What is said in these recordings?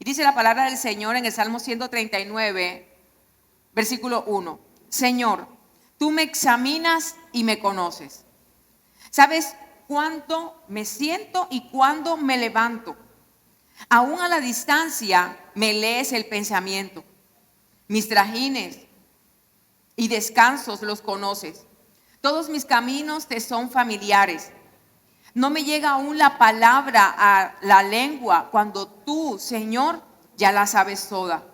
dice la palabra del Señor en el Salmo 139, versículo 1. Señor, tú me examinas y me conoces. Sabes cuándo me siento y cuándo me levanto. Aún a la distancia me lees el pensamiento. Mis trajines y descansos los conoces. Todos mis caminos te son familiares. No me llega aún la palabra a la lengua cuando tú, Señor, ya la sabes toda.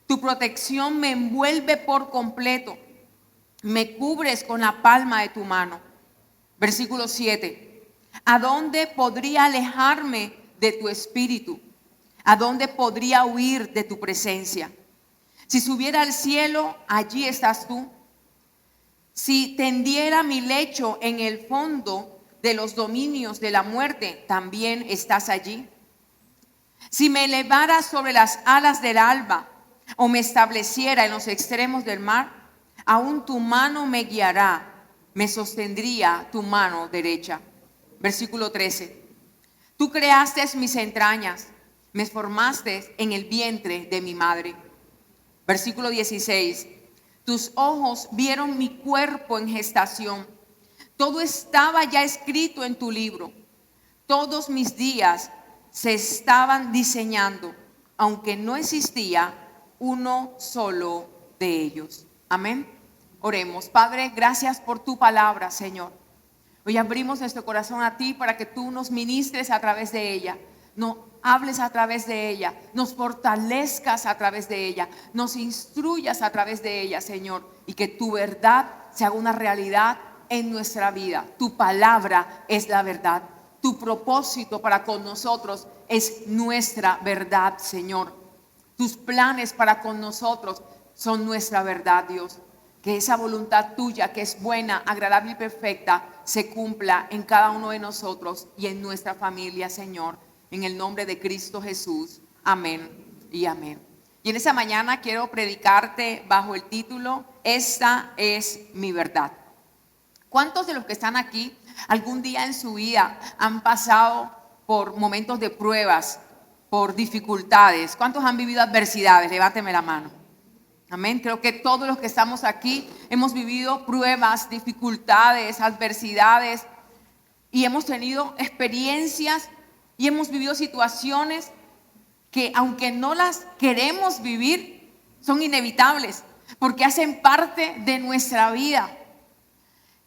Tu protección me envuelve por completo. Me cubres con la palma de tu mano. Versículo 7. ¿A dónde podría alejarme de tu espíritu? ¿A dónde podría huir de tu presencia? Si subiera al cielo, allí estás tú. Si tendiera mi lecho en el fondo de los dominios de la muerte, también estás allí. Si me elevara sobre las alas del alba o me estableciera en los extremos del mar, aún tu mano me guiará, me sostendría tu mano derecha. Versículo 13. Tú creaste mis entrañas, me formaste en el vientre de mi madre. Versículo 16. Tus ojos vieron mi cuerpo en gestación. Todo estaba ya escrito en tu libro. Todos mis días se estaban diseñando, aunque no existía uno solo de ellos. Amén. Oremos. Padre, gracias por tu palabra, Señor. Hoy abrimos nuestro corazón a ti para que tú nos ministres a través de ella. Nos hables a través de ella, nos fortalezcas a través de ella, nos instruyas a través de ella, Señor, y que tu verdad se haga una realidad en nuestra vida. Tu palabra es la verdad. Tu propósito para con nosotros es nuestra verdad, Señor. Tus planes para con nosotros son nuestra verdad, Dios. Que esa voluntad tuya, que es buena, agradable y perfecta, se cumpla en cada uno de nosotros y en nuestra familia, Señor. En el nombre de Cristo Jesús. Amén y amén. Y en esta mañana quiero predicarte bajo el título, Esta es mi verdad. ¿Cuántos de los que están aquí algún día en su vida han pasado por momentos de pruebas, por dificultades? ¿Cuántos han vivido adversidades? Levánteme la mano. Amén. Creo que todos los que estamos aquí hemos vivido pruebas, dificultades, adversidades y hemos tenido experiencias y hemos vivido situaciones que, aunque no las queremos vivir, son inevitables porque hacen parte de nuestra vida.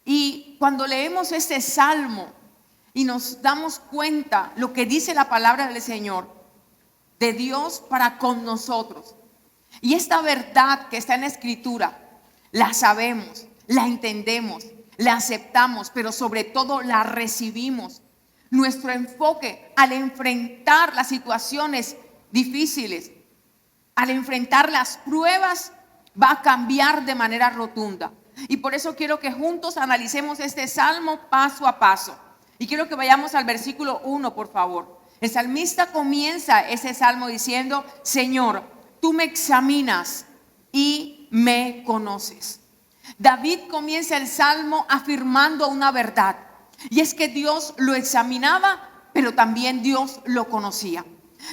Y cuando leemos este salmo y nos damos cuenta lo que dice la palabra del Señor, de Dios para con nosotros, y esta verdad que está en la Escritura, la sabemos, la entendemos, la aceptamos, pero sobre todo la recibimos. Nuestro enfoque al enfrentar las situaciones difíciles, al enfrentar las pruebas, va a cambiar de manera rotunda. Y por eso quiero que juntos analicemos este salmo paso a paso. Y quiero que vayamos al versículo 1, por favor. El salmista comienza ese salmo diciendo: Señor, tú me examinas y me conoces. David comienza el salmo afirmando una verdad. Y es que Dios lo examinaba, pero también Dios lo conocía.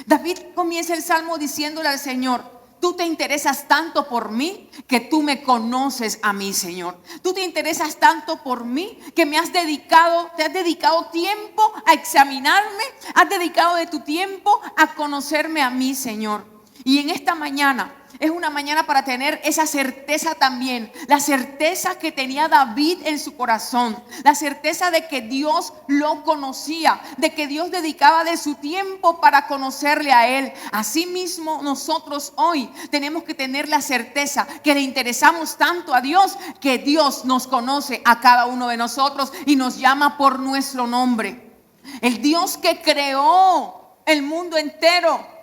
David comienza el salmo diciéndole al Señor: tú te interesas tanto por mí que tú me conoces a mí, Señor. Tú te interesas tanto por mí que te has dedicado tiempo a examinarme, has dedicado de tu tiempo a conocerme a mí, Señor. Y en esta mañana es una mañana para tener esa certeza también, la certeza que tenía David en su corazón, la certeza de que Dios lo conocía, de que Dios dedicaba de su tiempo para conocerle a él. Asimismo, nosotros hoy tenemos que tener la certeza que le interesamos tanto a Dios, que Dios nos conoce a cada uno de nosotros y nos llama por nuestro nombre. El Dios que creó el mundo entero,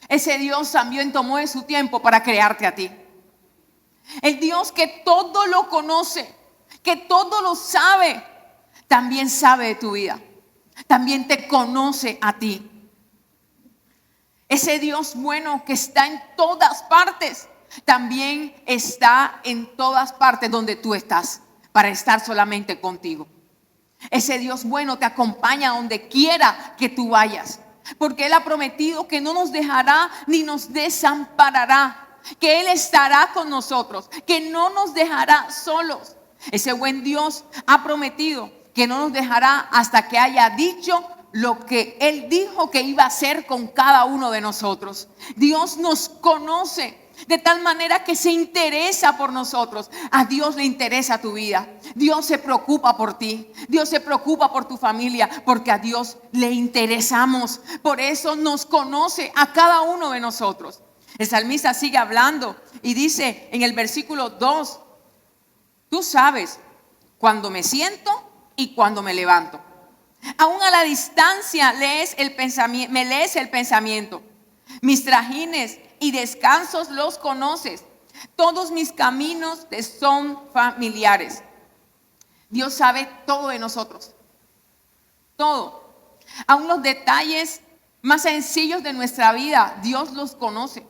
ese Dios también tomó de su tiempo para crearte a ti. El Dios que todo lo conoce, que todo lo sabe, también sabe de tu vida. También te conoce a ti. Ese Dios bueno que está en todas partes, también está en todas partes donde tú estás, para estar solamente contigo. Ese Dios bueno te acompaña donde quiera que tú vayas. porque Él ha prometido que no nos dejará ni nos desamparará, que Él estará con nosotros, que no nos dejará solos. Ese buen Dios ha prometido que no nos dejará hasta que haya dicho lo que Él dijo que iba a hacer con cada uno de nosotros. Dios nos conoce de tal manera que se interesa por nosotros. A Dios le interesa tu vida. Dios se preocupa por ti. Dios se preocupa por tu familia, porque a Dios le interesamos. Por eso nos conoce a cada uno de nosotros. El salmista sigue hablando y dice en el versículo 2: tú sabes cuando me siento y cuando me levanto. Aún a la distancia me lees el pensamiento. Mis trajines y descansos los conoces. Todos mis caminos te son familiares. Dios sabe todo de nosotros. Todo. Aún los detalles más sencillos de nuestra vida, Dios los conoce.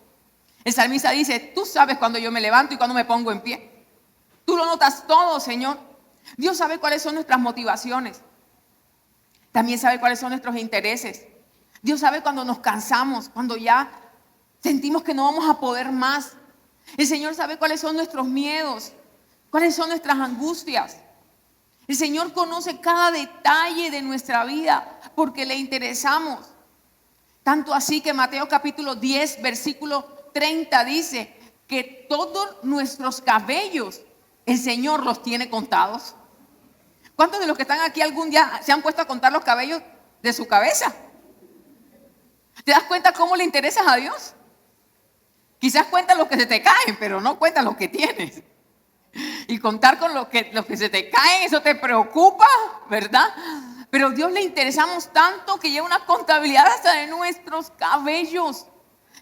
El salmista dice: tú sabes cuando yo me levanto y cuando me pongo en pie. Tú lo notas todo, Señor. Dios sabe cuáles son nuestras motivaciones. También sabe cuáles son nuestros intereses. Dios sabe cuando nos cansamos, cuando ya sentimos que no vamos a poder más. El Señor sabe cuáles son nuestros miedos, cuáles son nuestras angustias. El Señor conoce cada detalle de nuestra vida porque le interesamos. Tanto así que Mateo capítulo 10, versículo 30 dice que todos nuestros cabellos el Señor los tiene contados. ¿Cuántos de los que están aquí algún día se han puesto a contar los cabellos de su cabeza? ¿Te das cuenta cómo le interesas a Dios? Quizás cuentas los que se te caen, pero no cuentas los que tienes. Y contar con los que se te caen, eso te preocupa, ¿verdad? Pero a Dios le interesamos tanto que lleva una contabilidad hasta de nuestros cabellos.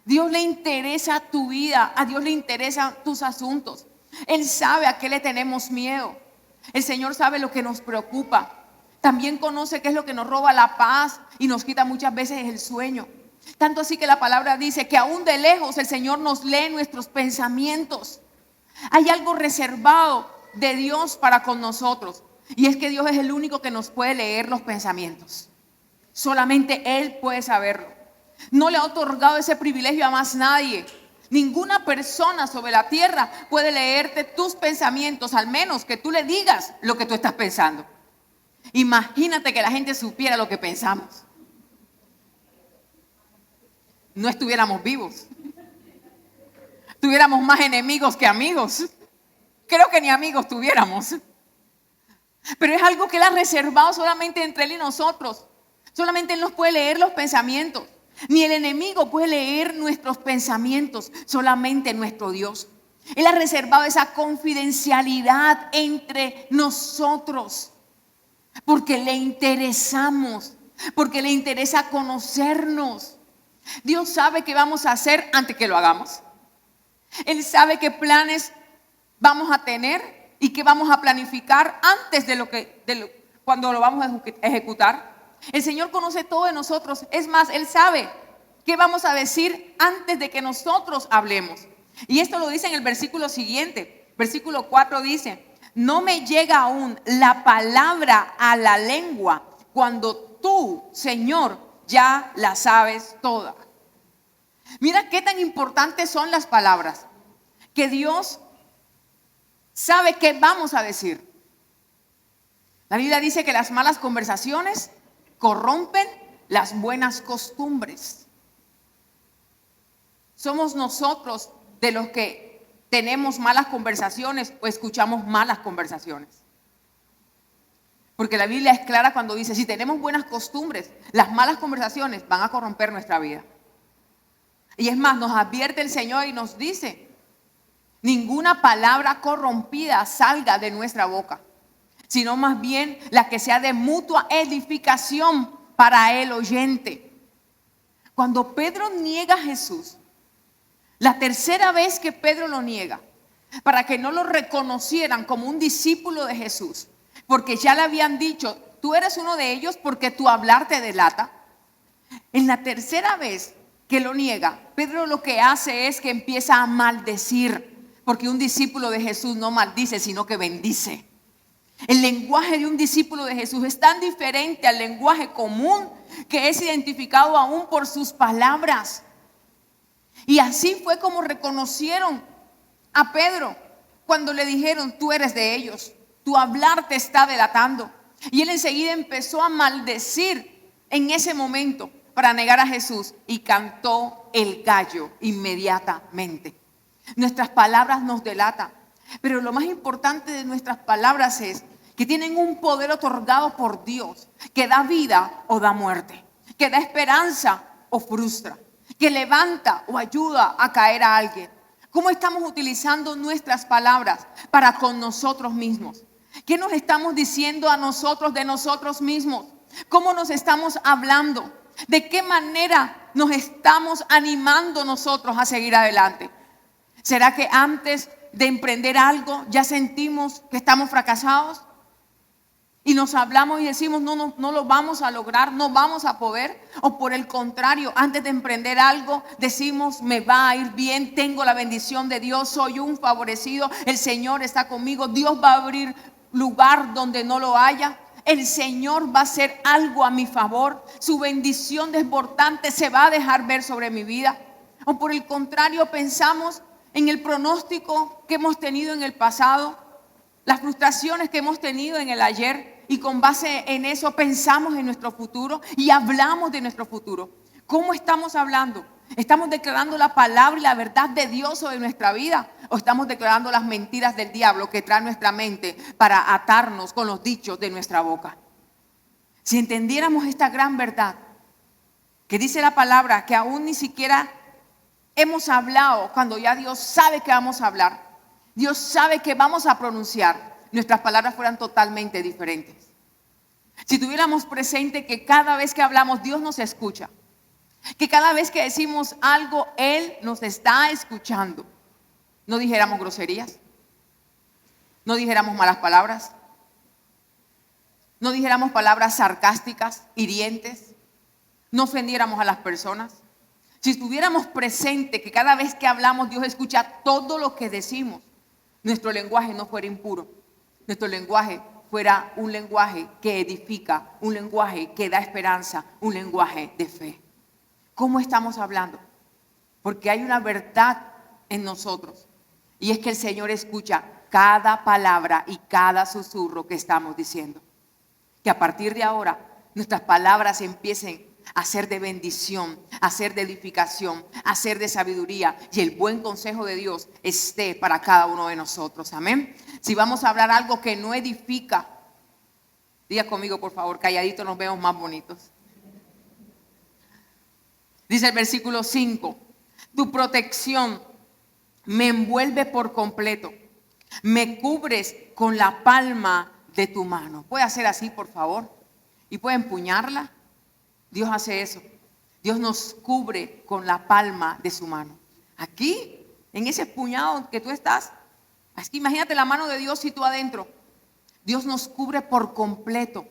Dios le interesa tu vida, a Dios le interesan tus asuntos. Él sabe a qué le tenemos miedo. El Señor sabe lo que nos preocupa. También conoce qué es lo que nos roba la paz y nos quita muchas veces el sueño. Tanto así que la palabra dice que aún de lejos el Señor nos lee nuestros pensamientos. Hay algo reservado de Dios para con nosotros. Y es que Dios es el único que nos puede leer los pensamientos. Solamente Él puede saberlo. No le ha otorgado ese privilegio a más nadie. Ninguna persona sobre la tierra puede leerte tus pensamientos, al menos que tú le digas lo que tú estás pensando. Imagínate que la gente supiera lo que pensamos. No estuviéramos vivos. Tuviéramos más enemigos que amigos. Creo que ni amigos tuviéramos. Pero es algo que Él ha reservado solamente entre Él y nosotros. Solamente Él nos puede leer los pensamientos. Ni el enemigo puede leer nuestros pensamientos, solamente nuestro Dios. Él ha reservado esa confidencialidad entre nosotros, porque le interesamos, porque le interesa conocernos. Dios sabe qué vamos a hacer antes que lo hagamos. Él sabe qué planes vamos a tener y qué vamos a planificar antes cuando lo vamos a ejecutar. El Señor conoce todo de nosotros. Es más, Él sabe qué vamos a decir antes de que nosotros hablemos. Y esto lo dice en el versículo siguiente. Versículo 4 dice: no me llega aún la palabra a la lengua cuando tú, Señor, ya la sabes toda. Mira qué tan importantes son las palabras. Que Dios sabe qué vamos a decir. La Biblia dice que las malas conversaciones corrompen las buenas costumbres. Somos nosotros de los que tenemos malas conversaciones o escuchamos malas conversaciones. Porque la Biblia es clara cuando dice: si tenemos buenas costumbres, las malas conversaciones van a corromper nuestra vida. Y es más, nos advierte el Señor y nos dice: ninguna palabra corrompida salga de nuestra boca, sino más bien la que sea de mutua edificación para el oyente. Cuando Pedro niega a Jesús, la tercera vez que Pedro lo niega, para que no lo reconocieran como un discípulo de Jesús, porque ya le habían dicho: tú eres uno de ellos porque tu hablar te delata. En la tercera vez que lo niega, Pedro lo que hace es que empieza a maldecir, porque un discípulo de Jesús no maldice, sino que bendice. El lenguaje de un discípulo de Jesús es tan diferente al lenguaje común que es identificado aún por sus palabras. Y así fue como reconocieron a Pedro cuando le dijeron: tú eres de ellos, tu hablar te está delatando. Y él enseguida empezó a maldecir en ese momento para negar a Jesús y cantó el gallo inmediatamente. Nuestras palabras nos delatan, pero lo más importante de nuestras palabras es que tienen un poder otorgado por Dios que da vida o da muerte, que da esperanza o frustra, que levanta o ayuda a caer a alguien. ¿Cómo estamos utilizando nuestras palabras para con nosotros mismos? ¿Qué nos estamos diciendo a nosotros de nosotros mismos? ¿Cómo nos estamos hablando? ¿De qué manera nos estamos animando nosotros a seguir adelante? ¿Será que antes de emprender algo ya sentimos que estamos fracasados? Y nos hablamos y decimos: no lo vamos a lograr, no vamos a poder. O por el contrario, antes de emprender algo decimos: me va a ir bien, tengo la bendición de Dios, soy un favorecido, el Señor está conmigo, Dios va a abrir lugar donde no lo haya. El Señor va a hacer algo a mi favor, su bendición desbordante se va a dejar ver sobre mi vida. O por el contrario, pensamos en el pronóstico que hemos tenido en el pasado, las frustraciones que hemos tenido en el ayer, y con base en eso pensamos en nuestro futuro y hablamos de nuestro futuro. ¿Cómo estamos hablando? ¿Estamos declarando la palabra y la verdad de Dios sobre nuestra vida? ¿O estamos declarando las mentiras del diablo que trae nuestra mente para atarnos con los dichos de nuestra boca? Si entendiéramos esta gran verdad que dice la palabra, que aún ni siquiera hemos hablado cuando ya Dios sabe que vamos a hablar, Dios sabe que vamos a pronunciar, nuestras palabras fueran totalmente diferentes. Si tuviéramos presente que cada vez que hablamos Dios nos escucha, que cada vez que decimos algo Él nos está escuchando, no dijéramos groserías, no dijéramos malas palabras, no dijéramos palabras sarcásticas, hirientes, no ofendiéramos a las personas. Si estuviéramos presente que cada vez que hablamos Dios escucha todo lo que decimos, nuestro lenguaje no fuera impuro, nuestro lenguaje fuera un lenguaje que edifica, un lenguaje que da esperanza, un lenguaje de fe. ¿Cómo estamos hablando? Porque hay una verdad en nosotros, y es que el Señor escucha cada palabra y cada susurro que estamos diciendo. Que a partir de ahora nuestras palabras empiecen a ser de bendición, a ser de edificación, a ser de sabiduría, y el buen consejo de Dios esté para cada uno de nosotros. Amén. Si vamos a hablar algo que no edifica, diga conmigo por favor, calladitos nos vemos más bonitos. Dice el versículo 5: tu protección me envuelve por completo, me cubres con la palma de tu mano. ¿Puede hacer así por favor? ¿Y puede empuñarla? Dios hace eso. Dios nos cubre con la palma de su mano. Aquí, en ese puñado que tú estás, es que imagínate la mano de Dios y tú adentro. Dios nos cubre por completo.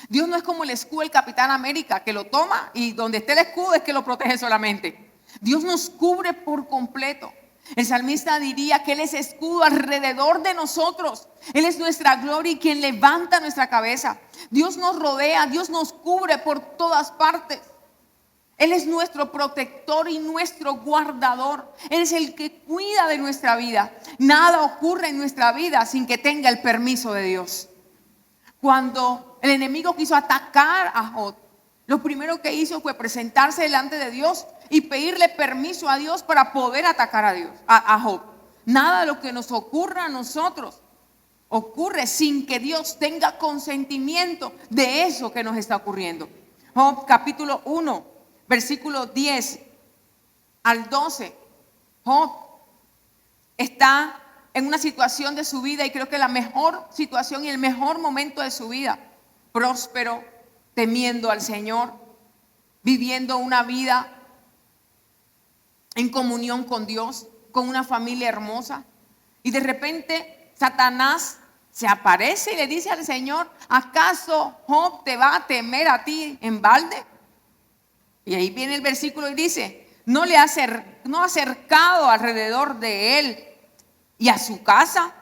Dios no es como el escudo del Capitán América, que lo toma y donde esté el escudo es que lo protege solamente. Dios nos cubre por completo. El salmista diría que Él es escudo alrededor de nosotros. Él es nuestra gloria y quien levanta nuestra cabeza. Dios nos rodea, Dios nos cubre por todas partes. Él es nuestro protector y nuestro guardador. Él es el que cuida de nuestra vida. Nada ocurre en nuestra vida sin que tenga el permiso de Dios. Cuando el enemigo quiso atacar a Job, lo primero que hizo fue presentarse delante de Dios y pedirle permiso a Dios para poder atacar a Job. Nada de lo que nos ocurra a nosotros ocurre sin que Dios tenga consentimiento de eso que nos está ocurriendo. Job capítulo 1, versículo 10 al 12. Job está en una situación de su vida, y creo que la mejor situación y el mejor momento de su vida, próspero, temiendo al Señor, viviendo una vida en comunión con Dios, con una familia hermosa. Y de repente Satanás se aparece y le dice al Señor: ¿acaso Job te va a temer a ti en balde? Y ahí viene el versículo y dice: no ha cercado alrededor de él y a su casa,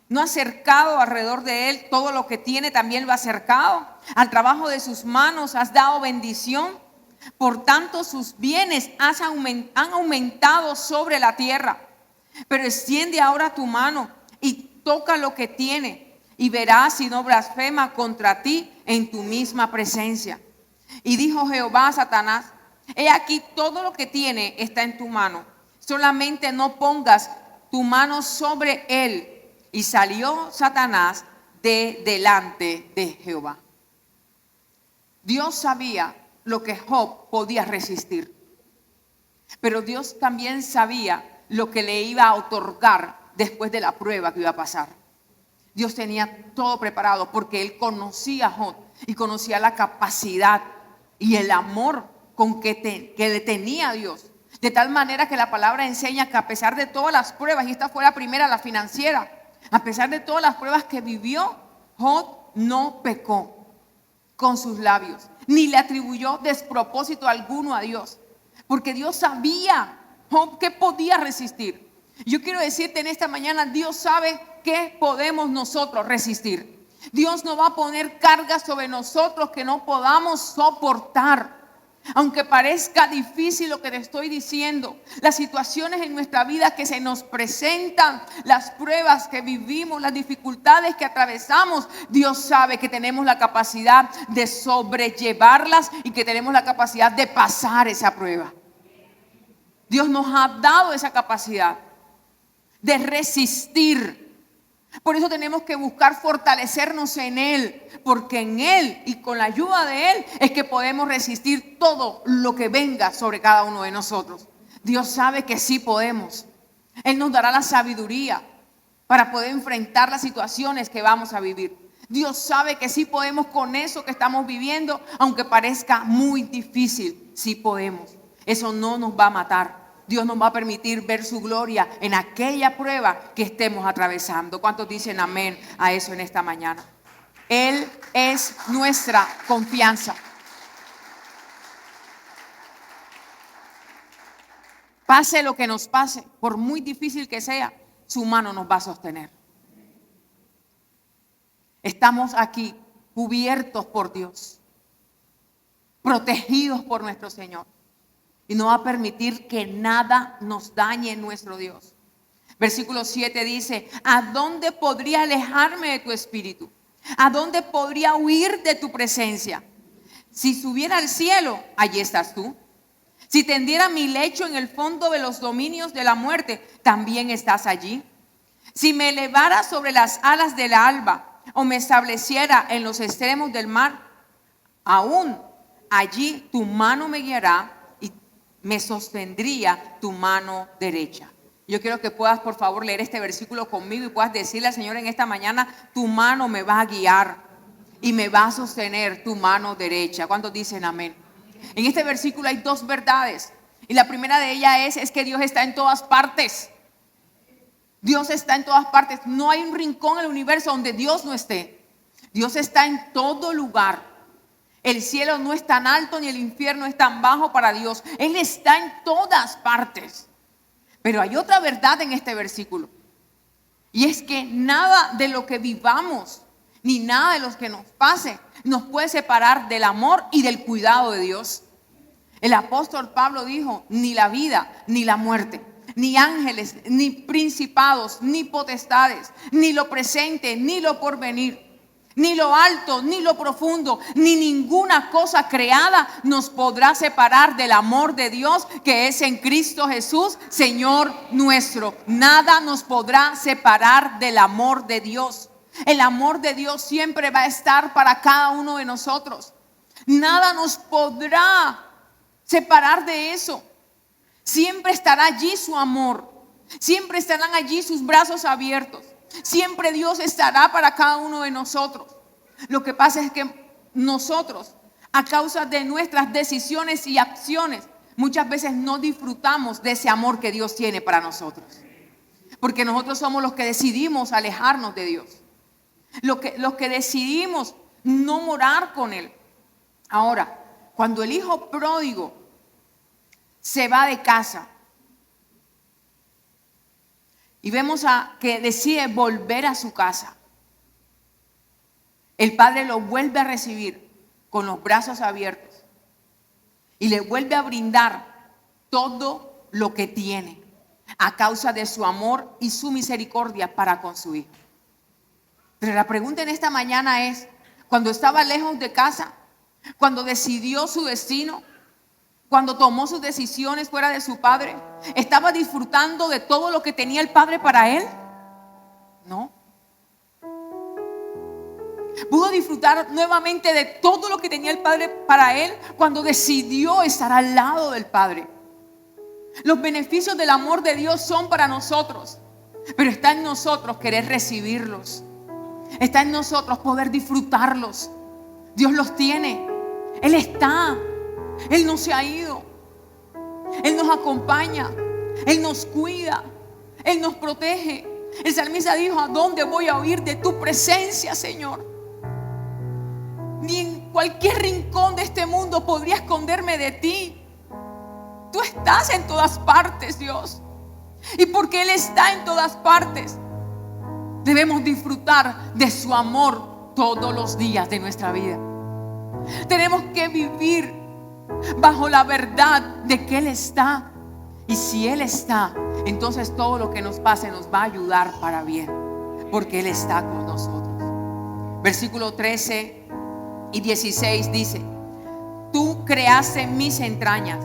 ¿No has cercado alrededor de él todo lo que tiene? También lo has cercado. Al trabajo de sus manos has dado bendición. Por tanto, sus bienes han aumentado sobre la tierra. Pero extiende ahora tu mano y toca lo que tiene, y verás si no blasfema contra ti en tu misma presencia. Y dijo Jehová a Satanás: he aquí, todo lo que tiene está en tu mano, solamente no pongas tu mano sobre él. Y salió Satanás de delante de Jehová. Dios sabía lo que Job podía resistir, pero Dios también sabía lo que le iba a otorgar después de la prueba que iba a pasar. Dios tenía todo preparado porque Él conocía a Job y conocía la capacidad y el amor con que le tenía a Dios. De tal manera que la palabra enseña que a pesar de todas las pruebas, y esta fue la primera, la financiera, a pesar de todas las pruebas que vivió, Job no pecó con sus labios, ni le atribuyó despropósito alguno a Dios, porque Dios sabía Job qué podía resistir. Yo quiero decirte en esta mañana, Dios sabe qué podemos nosotros resistir. Dios no va a poner cargas sobre nosotros que no podamos soportar. Aunque parezca difícil lo que te estoy diciendo, las situaciones en nuestra vida que se nos presentan, las pruebas que vivimos, las dificultades que atravesamos, Dios sabe que tenemos la capacidad de sobrellevarlas y que tenemos la capacidad de pasar esa prueba. Dios nos ha dado esa capacidad de resistir. Por eso tenemos que buscar fortalecernos en Él, porque en Él y con la ayuda de Él es que podemos resistir todo lo que venga sobre cada uno de nosotros. Dios sabe que sí podemos. Él nos dará la sabiduría para poder enfrentar las situaciones que vamos a vivir. Dios sabe que sí podemos con eso que estamos viviendo, aunque parezca muy difícil, sí podemos. Eso no nos va a matar. Dios nos va a permitir ver su gloria en aquella prueba que estemos atravesando. ¿Cuántos dicen amén a eso en esta mañana? Él es nuestra confianza. Pase lo que nos pase, por muy difícil que sea, su mano nos va a sostener. Estamos aquí cubiertos por Dios, protegidos por nuestro Señor. Y no va a permitir que nada nos dañe nuestro Dios. Versículo 7 dice: ¿a dónde podría alejarme de tu espíritu? ¿A dónde podría huir de tu presencia? Si subiera al cielo, allí estás tú. Si tendiera mi lecho en el fondo de los dominios de la muerte, también estás allí. Si me elevara sobre las alas del alba o me estableciera en los extremos del mar, aún allí tu mano me guiará, me sostendría tu mano derecha. Yo quiero que puedas, por favor, leer este versículo conmigo y puedas decirle al Señor en esta mañana: tu mano me va a guiar y me va a sostener tu mano derecha. ¿Cuántos dicen amén? En este versículo hay dos verdades, y la primera de ellas es que Dios está en todas partes. Dios está en todas partes. No hay un rincón en el universo donde Dios no esté. Dios está en todo lugar. El cielo no es tan alto ni el infierno es tan bajo para Dios. Él está en todas partes. Pero hay otra verdad en este versículo. Y es que nada de lo que vivamos, ni nada de lo que nos pase, nos puede separar del amor y del cuidado de Dios. El apóstol Pablo dijo: ni la vida, ni la muerte, ni ángeles, ni principados, ni potestades, ni lo presente, ni lo porvenir, ni lo alto, ni lo profundo, ni ninguna cosa creada nos podrá separar del amor de Dios que es en Cristo Jesús, Señor nuestro. Nada nos podrá separar del amor de Dios. El amor de Dios siempre va a estar para cada uno de nosotros. Nada nos podrá separar de eso. Siempre estará allí su amor. Siempre estarán allí sus brazos abiertos. Siempre Dios estará para cada uno de nosotros. Lo que pasa es que nosotros, a causa de nuestras decisiones y acciones, muchas veces no disfrutamos de ese amor que Dios tiene para nosotros. Porque nosotros somos los que decidimos alejarnos de Dios. Los que decidimos no morar con Él. Ahora, cuando el hijo pródigo se va de casa, Y vemos que decide volver a su casa. El padre lo vuelve a recibir con los brazos abiertos y le vuelve a brindar todo lo que tiene a causa de su amor y su misericordia para con su hijo. Pero la pregunta en esta mañana es, cuando estaba lejos de casa, cuando decidió su destino, cuando tomó sus decisiones fuera de su padre, ¿estaba disfrutando de todo lo que tenía el padre para él? No. Pudo disfrutar nuevamente de todo lo que tenía el padre para él cuando decidió estar al lado del padre. Los beneficios del amor de Dios son para nosotros, pero está en nosotros querer recibirlos. Está en nosotros poder disfrutarlos. Dios los tiene. Él está. Él no se ha ido. Él nos acompaña. Él nos cuida. Él nos protege. El salmista dijo: ¿a dónde voy a huir de tu presencia, Señor? Ni en cualquier rincón de este mundo podría esconderme de ti. Tú estás en todas partes, Dios. Y porque Él está en todas partes, debemos disfrutar de su amor todos los días de nuestra vida. Tenemos que vivir bajo la verdad de que Él está. Y si Él está, entonces todo lo que nos pase nos va a ayudar para bien, porque Él está con nosotros. Versículo 13 y 16 dice: tú creaste mis entrañas,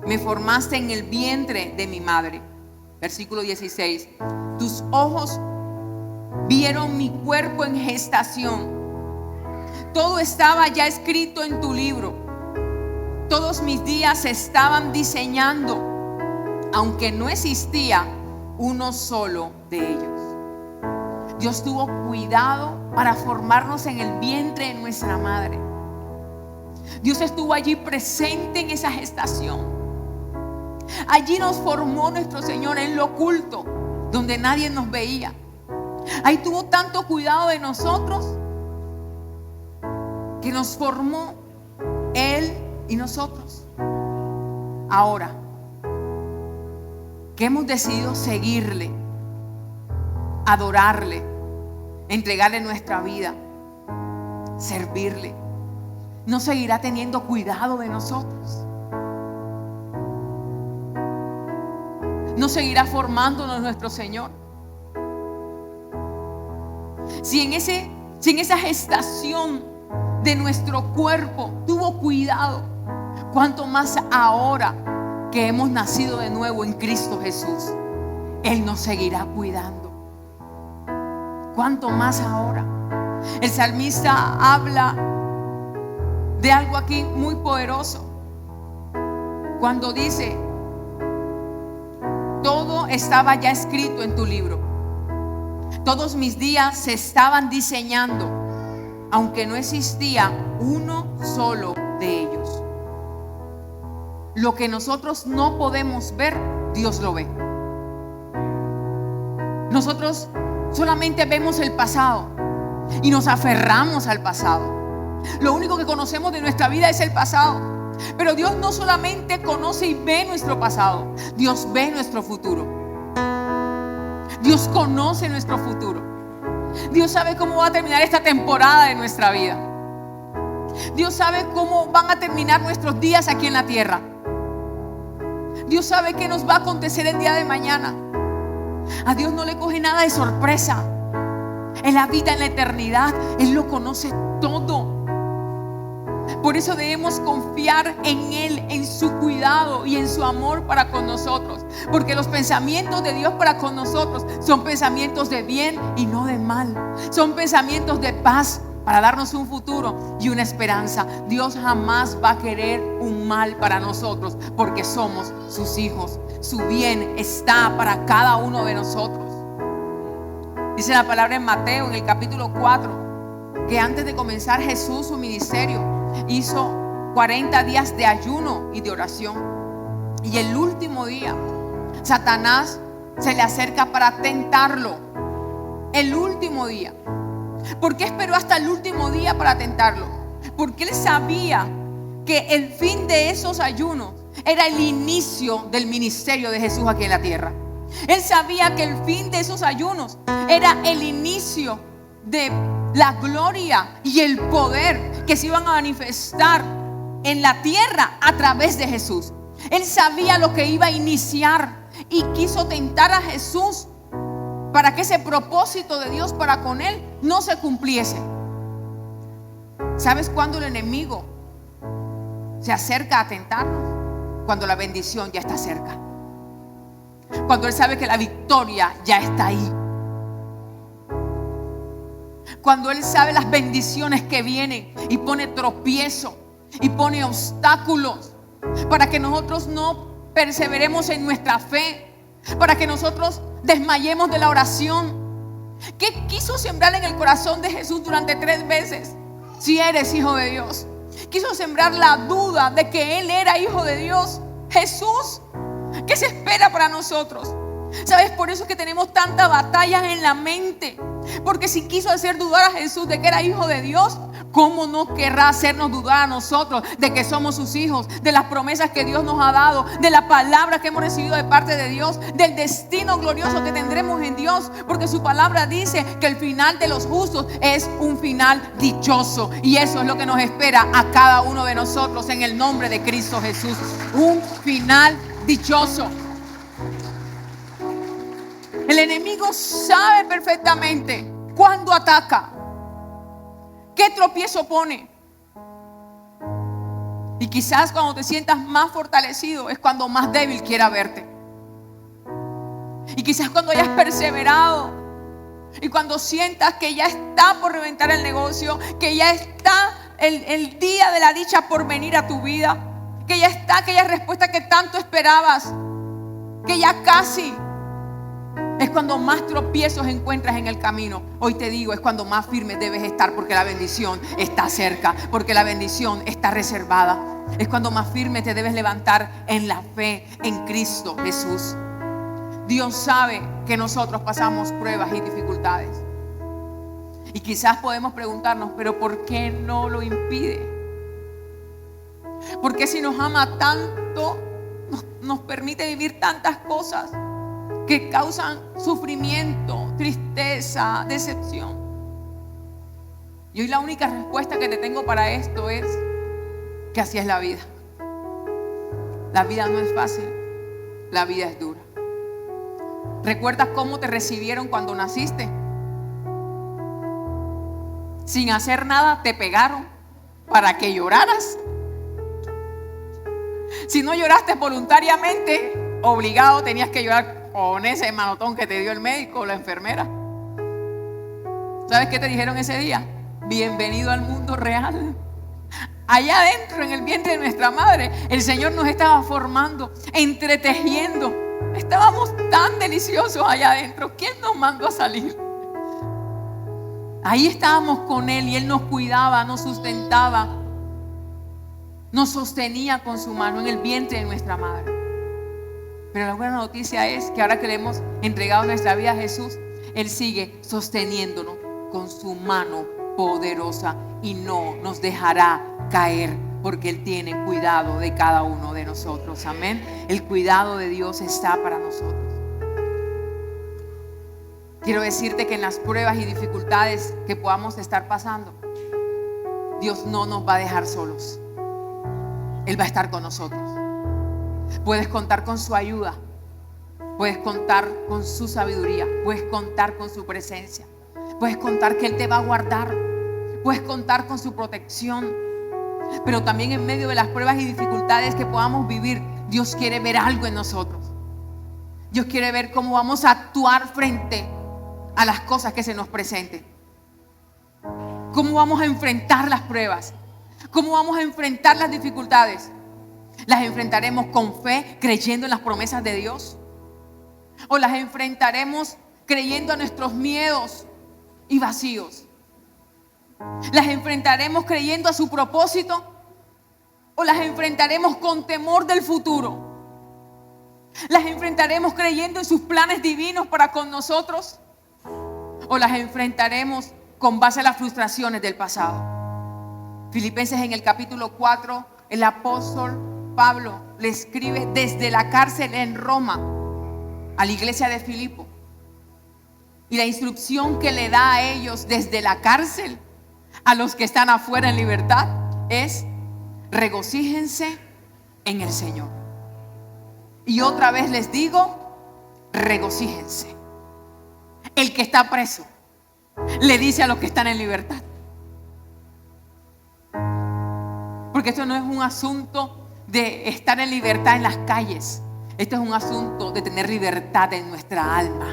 me formaste en el vientre de mi madre. Versículo 16: tus ojos vieron mi cuerpo en gestación. Todo estaba ya escrito en tu libro. Todos mis días se estaban diseñando, aunque no existía uno solo de ellos. Dios tuvo cuidado para formarnos en el vientre de nuestra madre. Dios estuvo allí presente en esa gestación. Allí nos formó nuestro Señor en lo oculto, donde nadie nos veía. Ahí tuvo tanto cuidado de nosotros que nos formó Él y nosotros. Ahora que hemos decidido seguirle, adorarle, entregarle nuestra vida, servirle, ¿no seguirá teniendo cuidado de nosotros? ¿No seguirá formándonos nuestro Señor? Si en esa gestación de nuestro cuerpo tuvo cuidado, ¿cuánto más ahora que hemos nacido de nuevo en Cristo Jesús? Él nos seguirá cuidando. ¿Cuánto más ahora? El salmista habla de algo aquí muy poderoso cuando dice: todo estaba ya escrito en tu libro. Todos mis días se estaban diseñando, aunque no existía uno solo de ellos. Lo que nosotros no podemos ver, Dios lo ve. Nosotros solamente vemos el pasado y nos aferramos al pasado. Lo único que conocemos de nuestra vida es el pasado. Pero Dios no solamente conoce y ve nuestro pasado, Dios ve nuestro futuro. Dios conoce nuestro futuro. Dios sabe cómo va a terminar esta temporada de nuestra vida. Dios sabe cómo van a terminar nuestros días aquí en la tierra. Dios sabe qué nos va a acontecer el día de mañana. A Dios no le coge nada de sorpresa. Él habita en la eternidad. Él lo conoce todo. Por eso debemos confiar en Él, en su cuidado y en su amor para con nosotros. Porque los pensamientos de Dios para con nosotros son pensamientos de bien y no de mal. Son pensamientos de paz para darnos un futuro y una esperanza. Dios jamás va a querer un mal para nosotros porque somos sus hijos. Su bien está para cada uno de nosotros. Dice la palabra en Mateo, en el capítulo 4, que antes de comenzar Jesús su ministerio, hizo 40 días de ayuno y de oración. Y el último día, Satanás se le acerca para tentarlo. El último día. ¿Por qué esperó hasta el último día para tentarlo? Porque él sabía que el fin de esos ayunos era el inicio del ministerio de Jesús aquí en la tierra. Él sabía que el fin de esos ayunos era el inicio de la gloria y el poder que se iban a manifestar en la tierra a través de Jesús. Él sabía lo que iba a iniciar y quiso tentar a Jesús para que ese propósito de Dios para con él no se cumpliese. ¿Sabes cuándo el enemigo se acerca a tentarnos? Cuando la bendición ya está cerca. Cuando él sabe que la victoria ya está ahí. Cuando él sabe las bendiciones que vienen y pone tropiezo y pone obstáculos para que nosotros no perseveremos en nuestra fe, para que nosotros desmayemos de la oración. ¿Qué quiso sembrar en el corazón de Jesús durante 3 veces? Si eres hijo de Dios. Quiso sembrar la duda de que Él era hijo de Dios. Jesús, ¿qué se espera para nosotros? ¿Sabes? Por eso es que tenemos tantas batallas en la mente. Porque si quiso hacer dudar a Jesús de que era hijo de Dios, ¿cómo no querrá hacernos dudar a nosotros de que somos sus hijos, de las promesas que Dios nos ha dado, de la palabra que hemos recibido de parte de Dios, del destino glorioso que tendremos en Dios? Porque su palabra dice que el final de los justos es un final dichoso, y eso es lo que nos espera a cada uno de nosotros en el nombre de Cristo Jesús. Un final dichoso. El enemigo sabe perfectamente cuándo ataca, qué tropiezo pone. Y quizás cuando te sientas más fortalecido es cuando más débil quiera verte. Y quizás cuando hayas perseverado y cuando sientas que ya está por reventar el negocio, que ya está el día de la dicha por venir a tu vida, que ya está aquella respuesta que tanto esperabas, que ya casi, es cuando más tropiezos encuentras en el camino. Hoy te digo, es cuando más firme debes estar, porque la bendición está cerca, porque la bendición está reservada. Es cuando más firme te debes levantar en la fe en Cristo Jesús. Dios sabe que nosotros pasamos pruebas y dificultades. Y quizás podemos preguntarnos, pero ¿por qué no lo impide? ¿Por qué si nos ama tanto nos permite vivir tantas cosas que causan sufrimiento, tristeza, decepción? Y hoy la única respuesta que te tengo para esto es que así es la vida. La vida no es fácil, la vida es dura. ¿Recuerdas cómo te recibieron cuando naciste? Sin hacer nada te pegaron para que lloraras. Si no lloraste voluntariamente, obligado tenías que llorar con ese manotón que te dio el médico o la enfermera. ¿Sabes qué te dijeron ese día? Bienvenido al mundo real. Allá adentro, en el vientre de nuestra madre, el Señor nos estaba formando, entretejiendo. Estábamos tan deliciosos allá adentro. ¿Quién nos mandó a salir? Ahí estábamos con Él y Él nos cuidaba, nos sustentaba, nos sostenía con su mano en el vientre de nuestra madre. Pero la buena noticia es que ahora que le hemos entregado nuestra vida a Jesús, Él sigue sosteniéndonos con su mano poderosa y no nos dejará caer, porque Él tiene cuidado de cada uno de nosotros. Amén. El cuidado de Dios está para nosotros. Quiero decirte que en las pruebas y dificultades que podamos estar pasando, Dios no nos va a dejar solos. Él va a estar con nosotros. Puedes contar con su ayuda, puedes contar con su sabiduría, puedes contar con su presencia, puedes contar que Él te va a guardar, puedes contar con su protección. Pero también en medio de las pruebas y dificultades que podamos vivir, Dios quiere ver algo en nosotros. Dios quiere ver cómo vamos a actuar frente a las cosas que se nos presenten. Cómo vamos a enfrentar las pruebas, cómo vamos a enfrentar las dificultades. ¿Las enfrentaremos con fe, creyendo en las promesas de Dios? ¿O las enfrentaremos creyendo a nuestros miedos y vacíos? ¿Las enfrentaremos creyendo a su propósito? ¿O las enfrentaremos con temor del futuro? ¿Las enfrentaremos creyendo en sus planes divinos para con nosotros? ¿O las enfrentaremos con base a las frustraciones del pasado? Filipenses en el capítulo 4, el apóstol Pablo le escribe desde la cárcel en Roma. a la iglesia de Filipo. Y la instrucción que le da a ellos desde la cárcel, a los que están afuera en libertad, es: regocíjense en el Señor. Y otra vez les digo, regocíjense. El que está preso le dice a los que están en libertad. Porque esto no es un asunto de estar en libertad en las calles. Esto es un asunto de tener libertad en nuestra alma.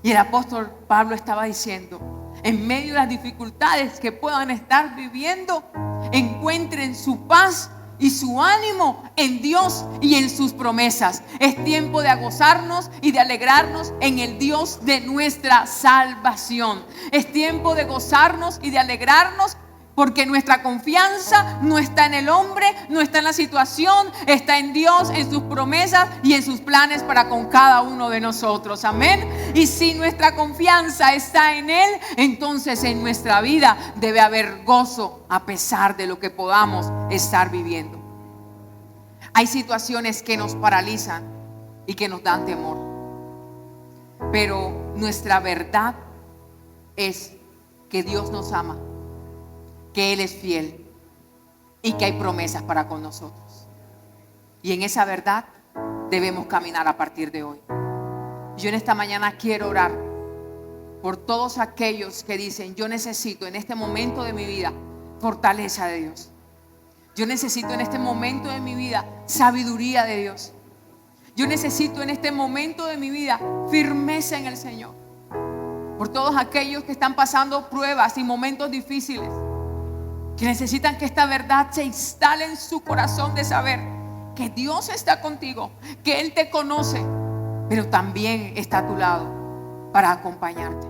Y el apóstol Pablo estaba diciendo: en medio de las dificultades que puedan estar viviendo, encuentren su paz y su ánimo en Dios y en sus promesas. Es tiempo de gozarnos y de alegrarnos en el Dios de nuestra salvación. Es tiempo de gozarnos y de alegrarnos, porque nuestra confianza no está en el hombre, no está en la situación, está en Dios, en sus promesas y en sus planes para con cada uno de nosotros. Amén. Y si nuestra confianza está en Él, entonces en nuestra vida debe haber gozo a pesar de lo que podamos estar viviendo. Hay situaciones que nos paralizan y que nos dan temor, pero nuestra verdad es que Dios nos ama, que Él es fiel y que hay promesas para con nosotros. Y en esa verdad debemos caminar a partir de hoy. Yo en esta mañana quiero orar por todos aquellos que dicen: yo necesito en este momento de mi vida fortaleza de Dios. Yo necesito en este momento de mi vida sabiduría de Dios. Yo necesito en este momento de mi vida firmeza en el Señor. Por todos aquellos que están pasando pruebas y momentos difíciles, que necesitan que esta verdad se instale en su corazón, de saber que Dios está contigo, que Él te conoce, pero también está a tu lado para acompañarte.